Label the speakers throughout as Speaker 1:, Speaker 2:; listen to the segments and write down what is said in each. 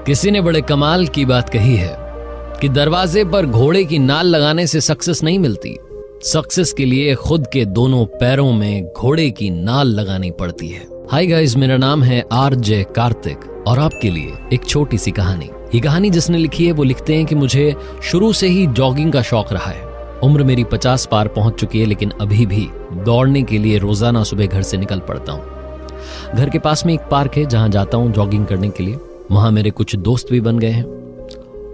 Speaker 1: किसी ने बड़े कमाल की बात कही है कि दरवाजे पर घोड़े की नाल लगाने से सक्सेस नहीं मिलती। सक्सेस के लिए खुद के दोनों पैरों में घोड़े की नाल लगानी पड़ती है। हाय गाइस, मेरा नाम है आरजे कार्तिक और आपके लिए एक छोटी सी कहानी। ये कहानी जिसने लिखी है वो लिखते हैं कि मुझे शुरू से ही जॉगिंग का शौक रहा है। उम्र मेरी 50 पार पहुंच चुकी है, लेकिन अभी भी दौड़ने के लिए रोजाना सुबह घर से निकल पड़ता हूँ। घर के पास में एक पार्क है जहां जाता हूँ जॉगिंग करने के लिए। वहां मेरे कुछ दोस्त भी बन गए हैं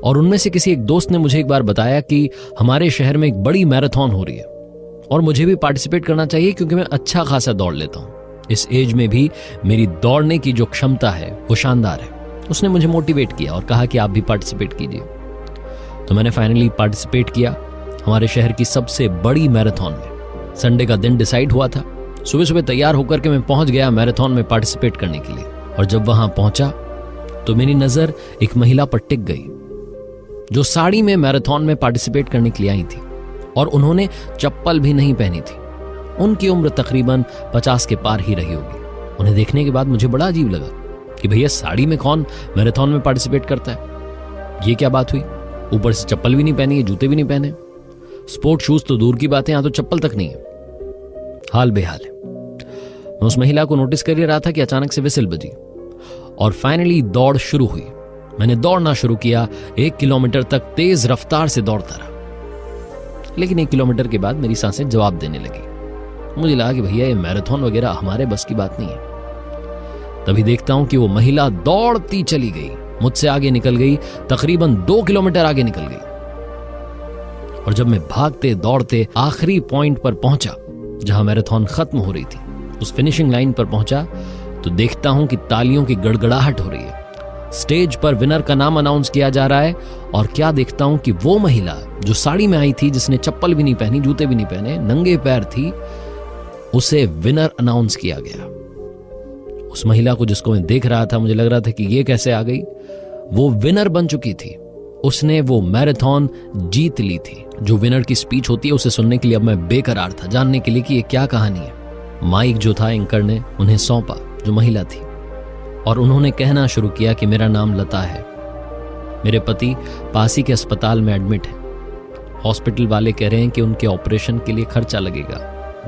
Speaker 1: और उनमें से किसी एक दोस्त ने मुझे एक बार बताया कि हमारे शहर में एक बड़ी मैराथन हो रही है और मुझे भी पार्टिसिपेट करना चाहिए क्योंकि मैं अच्छा खासा दौड़ लेता हूँ। इस एज में भी मेरी दौड़ने की जो क्षमता है वो शानदार है। उसने मुझे मोटिवेट किया और कहा कि आप भी पार्टिसिपेट कीजिए। तो मैंने फाइनली पार्टिसिपेट किया हमारे शहर की सबसे बड़ी मैराथन में। संडे का दिन डिसाइड हुआ था। सुबह सुबह तैयार होकर के मैं पहुंच गया मैराथन में पार्टिसिपेट करने के लिए। और जब वहां पहुंचा तो मेरी नजर एक महिला पर टिक गई जो साड़ी में मैराथन में पार्टिसिपेट करने के लिए आई थी और उन्होंने चप्पल भी नहीं पहनी थी। उनकी उम्र तकरीबन 50 के पार ही रही होगी। उन्हें देखने के बाद मुझे बड़ा अजीब लगा कि भैया साड़ी में कौन मैराथन में पार्टिसिपेट करता है। ये क्या बात हुई? ऊपर से चप्पल भी नहीं पहनी है, जूते भी नहीं पहने, स्पोर्ट शूज तो दूर की बात है, यहां तो चप्पल तक नहीं है। हाल बेहाल है। मैं उस महिला को नोटिस कर ही रहा था कि अचानक से विसिल बजी और फाइनली दौड़ शुरू हुई। मैंने दौड़ना शुरू किया। 1 किलोमीटर तक तेज रफ्तार से दौड़ता रहा, लेकिन 1 किलोमीटर के बाद मेरी सांसें जवाब देने लगी। मुझे लगा कि भैया ये मैराथन वगैरह हमारे बस की बात नहीं है। तभी देखता हूं कि वो महिला दौड़ती चली गई, मुझसे आगे निकल गई, तकरीबन 2 किलोमीटर आगे निकल गई। और जब मैं भागते दौड़ते आखिरी पॉइंट पर पहुंचा जहां मैराथन खत्म हो रही थी, उस फिनिशिंग लाइन पर पहुंचा तो देखता हूं कि तालियों की गड़गड़ाहट हो रही है। स्टेज पर विनर का नाम अनाउंस किया जा रहा है और क्या देखता हूं कि वो महिला जो साड़ी में आई थी, जिसने चप्पल भी नहीं पहनी, जूते भी नहीं पहने, नंगे पैर थी, उसे विनर अनाउंस किया गया। उस महिला को जिसको मैं देख रहा था, मुझे लग रहा था कि ये कैसे आ गई। वो विनर बन चुकी थी। उसने वो मैराथन जीत ली थी। जो विनर की स्पीच होती है उसे सुनने के लिए अब मैं बेकरार था, जानने के लिए कि ये क्या कहानी है। माइक जो था एंकर ने उन्हें सौंपा, जो महिला थी, और उन्होंने कहना शुरू किया कि मेरा नाम लता है। मेरे पति पास ही के अस्पताल में एडमिट है। हॉस्पिटल वाले कह रहे हैं कि उनके ऑपरेशन के लिए खर्चा लगेगा,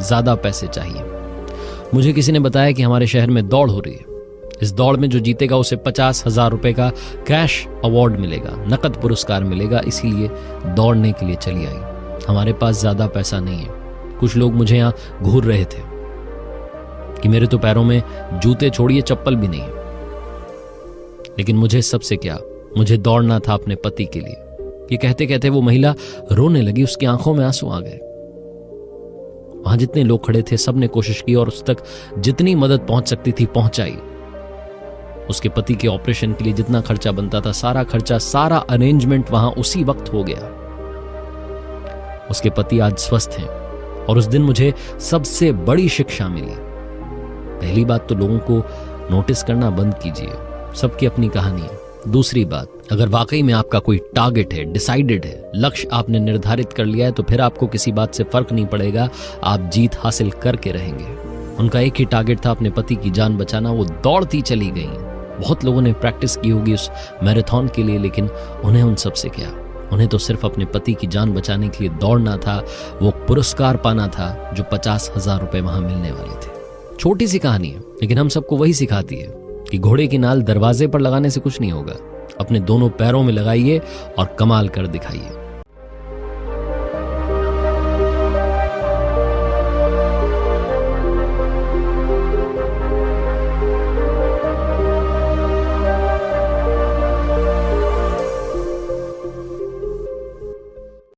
Speaker 1: ज्यादा पैसे चाहिए। मुझे किसी ने बताया कि हमारे शहर में दौड़ हो रही है। इस दौड़ में जो जीतेगा उसे 50,000 रुपए का कैश अवार्ड मिलेगा, नकद पुरस्कार मिलेगा। इसीलिए दौड़ने के लिए चली आई। हमारे पास ज्यादा पैसा नहीं है। कुछ लोग मुझे यहां घूर रहे थे कि मेरे तो पैरों में जूते छोड़िए चप्पल भी नहीं है, लेकिन मुझे सबसे क्या, मुझे दौड़ना था अपने पति के लिए। ये कहते कहते वो महिला रोने लगी। उसकी आंखों में आंसू आ गए। वहां जितने लोग खड़े थे सबने कोशिश की और उस तक जितनी मदद पहुंच सकती थी पहुंचाई। उसके पति के ऑपरेशन के लिए जितना खर्चा बनता था, सारा खर्चा, सारा अरेंजमेंट वहां उसी वक्त हो गया। उसके पति आज स्वस्थ हैं और उस दिन मुझे सबसे बड़ी शिक्षा मिली। पहली बात तो लोगों को नोटिस करना बंद कीजिए। सबकी अपनी कहानी है। दूसरी बात, अगर वाकई में आपका कोई टारगेट है, डिसाइडेड है, लक्ष्य आपने निर्धारित कर लिया है, तो फिर आपको किसी बात से फर्क नहीं पड़ेगा, आप जीत हासिल करके रहेंगे। उनका एक ही टारगेट था, अपने पति की जान बचाना। वो दौड़ती चली गई। बहुत लोगों ने प्रैक्टिस की होगी उस मैराथन के लिए, लेकिन उन्हें उन सबसे क्या, उन्हें तो सिर्फ अपने पति की जान बचाने के लिए दौड़ना था, वो पुरस्कार पाना था जो 50,000 रुपए वहां मिलने वाले थे। छोटी सी कहानी है, लेकिन हम सबको वही सिखाती है कि घोड़े की नाल दरवाजे पर लगाने से कुछ नहीं होगा। अपने दोनों पैरों में लगाइए और कमाल कर दिखाइए।